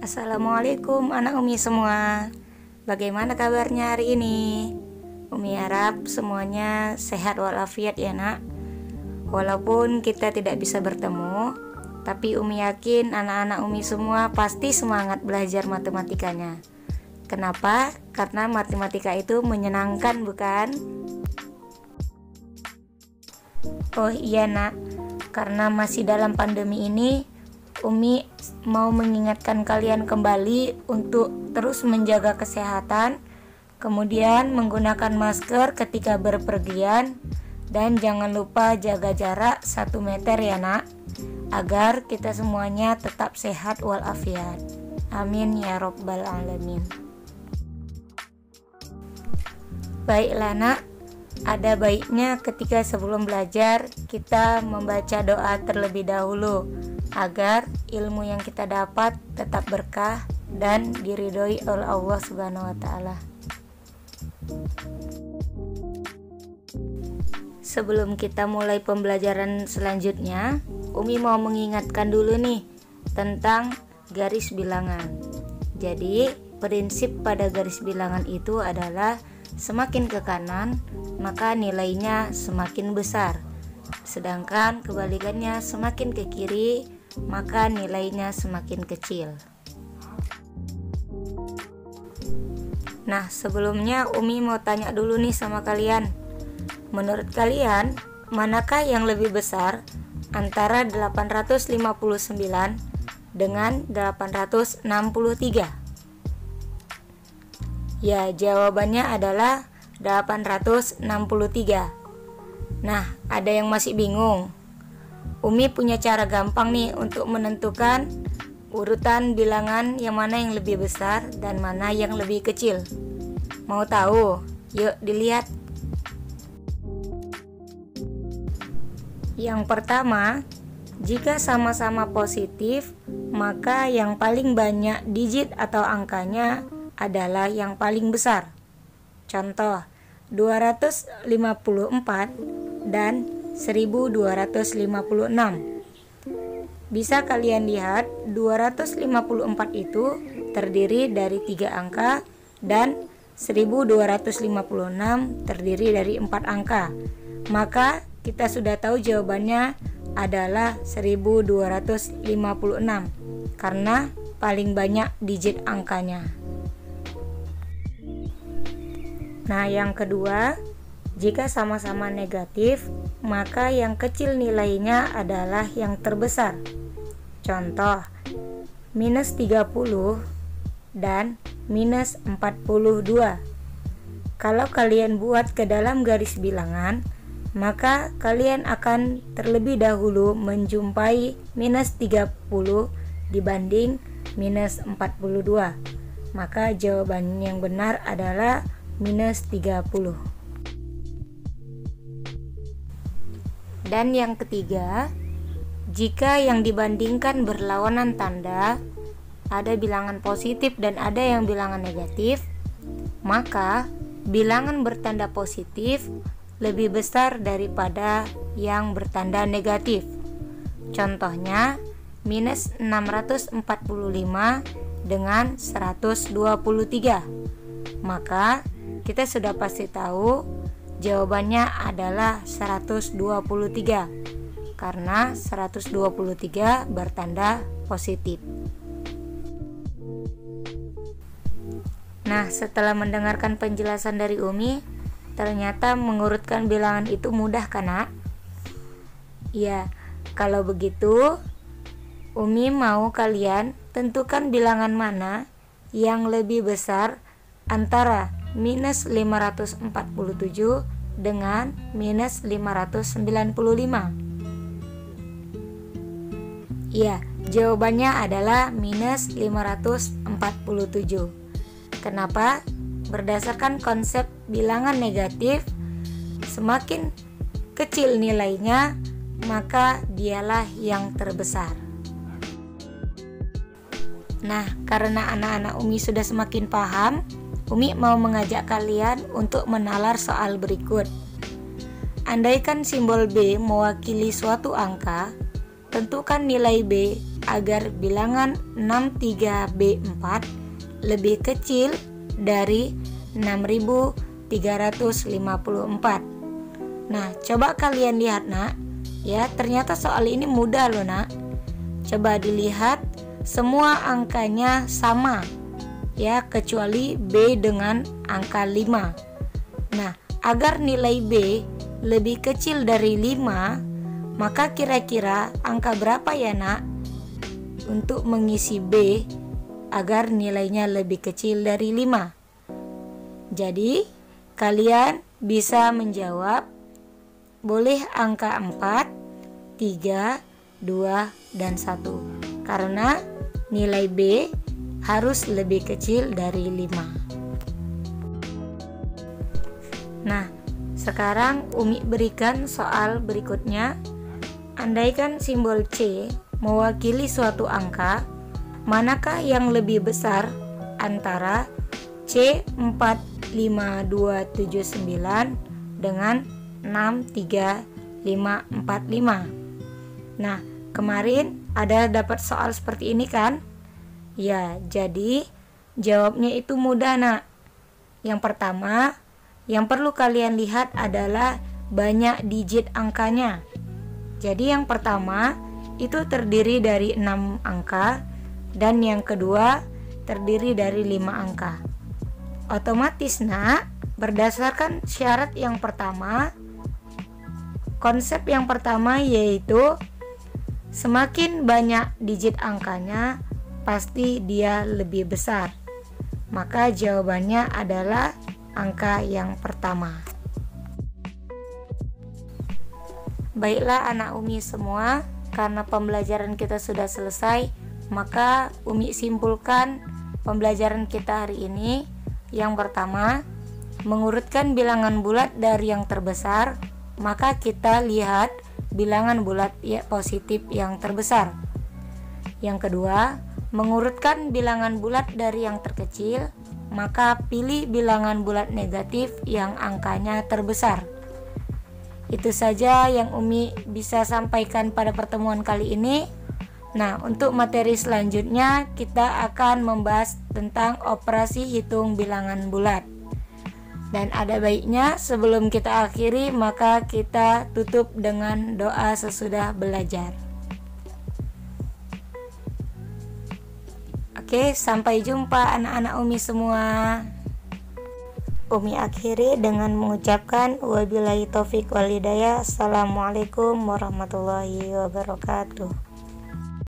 Assalamualaikum anak Umi semua. Bagaimana kabarnya hari ini? Umi harap semuanya sehat walafiat ya nak. Walaupun kita tidak bisa bertemu, tapi Umi yakin anak-anak Umi semua pasti semangat belajar matematikanya. Kenapa? Karena matematika itu menyenangkan, bukan? Oh iya nak, karena masih dalam pandemi ini, Umi mau mengingatkan kalian kembali untuk terus menjaga kesehatan, kemudian menggunakan masker ketika berpergian, dan jangan lupa jaga jarak 1 meter ya nak, agar kita semuanya tetap sehat walafiat. Amin ya robbal alamin. Baiklah nak, ada baiknya ketika sebelum belajar kita membaca doa terlebih dahulu agar ilmu yang kita dapat tetap berkah dan diridhoi oleh Allah Subhanahu wa taala. Sebelum kita mulai pembelajaran selanjutnya, Umi mau mengingatkan dulu nih tentang garis bilangan. Jadi, prinsip pada garis bilangan itu adalah semakin ke kanan, maka nilainya semakin besar. Sedangkan kebalikannya semakin ke kiri, maka nilainya semakin kecil. Nah, sebelumnya Umi mau tanya dulu nih sama kalian. Menurut kalian, manakah yang lebih besar antara 859 dengan 863? Ya, jawabannya adalah 863. Nah, ada yang masih bingung? Umi punya cara gampang nih untuk menentukan urutan bilangan yang mana yang lebih besar dan mana yang lebih kecil. Mau tahu? Yuk dilihat. Yang pertama, jika sama-sama positif, maka yang paling banyak digit atau angkanya adalah yang paling besar. Contoh, 254 dan 1256. Bisa kalian lihat 254 itu terdiri dari 3 angka dan 1256 terdiri dari 4 angka. Maka kita sudah tahu jawabannya adalah 1256 karena paling banyak digit angkanya. Nah, yang kedua, jika sama-sama negatif, maka yang kecil nilainya adalah yang terbesar. Contoh, minus 30 dan minus 42. Kalau kalian buat ke dalam garis bilangan, maka kalian akan terlebih dahulu menjumpai minus 30 dibanding minus 42. Maka jawaban yang benar adalah minus 30. Dan yang ketiga, jika yang dibandingkan berlawanan tanda, ada bilangan positif dan ada yang bilangan negatif, maka bilangan bertanda positif lebih besar daripada yang bertanda negatif. Contohnya, minus 645 dengan 123. Maka kita sudah pasti tahu jawabannya adalah 123 karena 123 bertanda positif. Nah, setelah mendengarkan penjelasan dari Umi, ternyata mengurutkan bilangan itu mudah kan, Nak? Ya, kalau begitu Umi mau kalian tentukan bilangan mana yang lebih besar antara minus 547 dengan minus 595. Ya, jawabannya adalah minus 547. Kenapa? Berdasarkan konsep bilangan negatif, semakin kecil nilainya, maka dialah yang terbesar. Nah, karena anak-anak Umi sudah semakin paham, Umi mau mengajak kalian untuk menalar soal berikut. Andaikan simbol B mewakili suatu angka, tentukan nilai B agar bilangan 63B4 lebih kecil dari 6354. Nah, coba kalian lihat nak, ya ternyata soal ini mudah loh nak. Coba dilihat, semua angkanya sama ya, kecuali B dengan angka 5. Nah, agar nilai B lebih kecil dari 5, maka kira-kira angka berapa ya nak untuk mengisi B agar nilainya lebih kecil dari 5? Jadi kalian bisa menjawab boleh angka 4, 3, 2, dan 1 karena nilai B harus lebih kecil dari 5. Nah, sekarang Umi berikan soal berikutnya. Andaikan simbol C mewakili suatu angka, manakah yang lebih besar antara C45279 dengan 63545? Nah, kemarin ada dapat soal seperti ini kan? Ya, jadi jawabnya itu mudah nak. Yang pertama, yang perlu kalian lihat adalah banyak digit angkanya. Jadi yang pertama itu terdiri dari 6 angka dan yang kedua terdiri dari 5 angka. Otomatis nak, berdasarkan syarat yang pertama, konsep yang pertama yaitu semakin banyak digit angkanya pasti dia lebih besar. Maka jawabannya adalah angka yang pertama. Baiklah anak Umi semua, karena pembelajaran kita sudah selesai, maka Umi simpulkan pembelajaran kita hari ini. Yang pertama, mengurutkan bilangan bulat dari yang terbesar, maka kita lihat bilangan bulat ya positif yang terbesar. Yang kedua, mengurutkan bilangan bulat dari yang terkecil, maka pilih bilangan bulat negatif yang angkanya terbesar. Itu saja yang Umi bisa sampaikan pada pertemuan kali ini. Nah, untuk materi selanjutnya kita akan membahas tentang operasi hitung bilangan bulat. Dan ada baiknya sebelum kita akhiri, maka kita tutup dengan doa sesudah belajar. Oke, sampai jumpa anak-anak Umi semua. Umi akhiri dengan mengucapkan wabillahi taufik wal hidayah. Assalamualaikum warahmatullahi wabarakatuh.